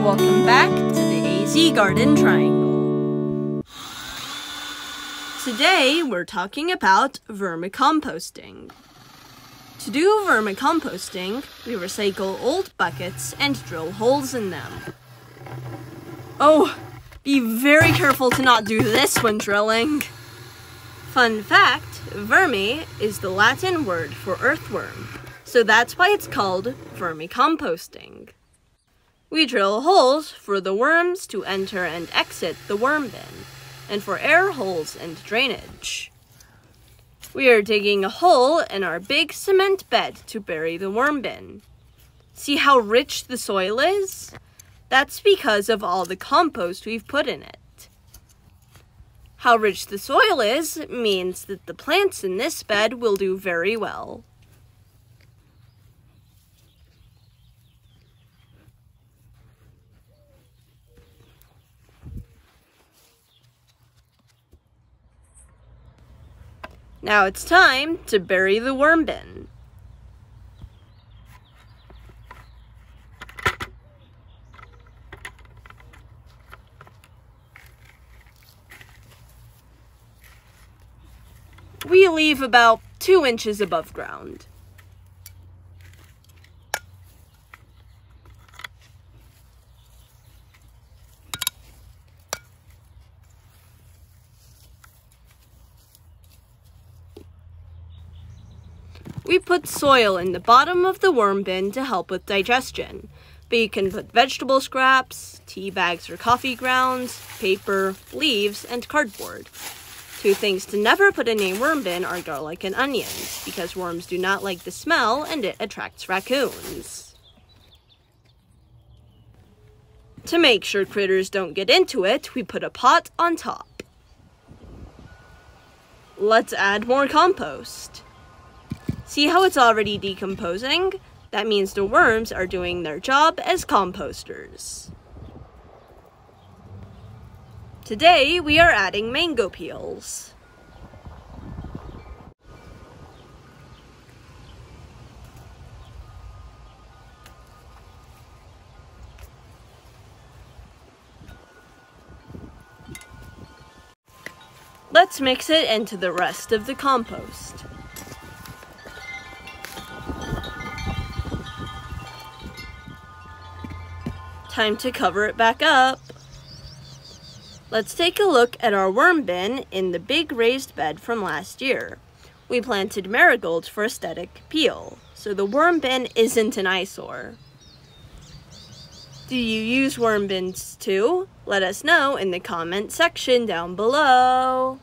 welcome back to the AZ Garden Triangle. Today we're talking about vermicomposting. To do vermicomposting, we recycle old buckets and drill holes in them. Oh, be very careful to not do this when drilling. Fun fact, vermi is the Latin word for earthworm, so that's why it's called vermicomposting. We drill holes for the worms to enter and exit the worm bin, and for air holes and drainage. We are digging a hole in our big cement bed to bury the worm bin. See how rich the soil is? That's because of all the compost we've put in it. How rich the soil is means that the plants in this bed will do very well. Now it's time to bury the worm bin. We leave about 2 inches above ground. We put soil in the bottom of the worm bin to help with digestion, but you can put vegetable scraps, tea bags or coffee grounds, paper, leaves, and cardboard. 2 things to never put in a worm bin are garlic and onions, because worms do not like the smell and it attracts raccoons. To make sure critters don't get into it, we put a pot on top. Let's add more compost. See how it's already decomposing? That means the worms are doing their job as composters. Today, we are adding mango peels. Let's mix it into the rest of the compost. Time to cover it back up. Let's take a look at our worm bin in the big raised bed from last year. We planted marigolds for aesthetic appeal, so the worm bin isn't an eyesore. Do you use worm bins too? Let us know in the comment section down below.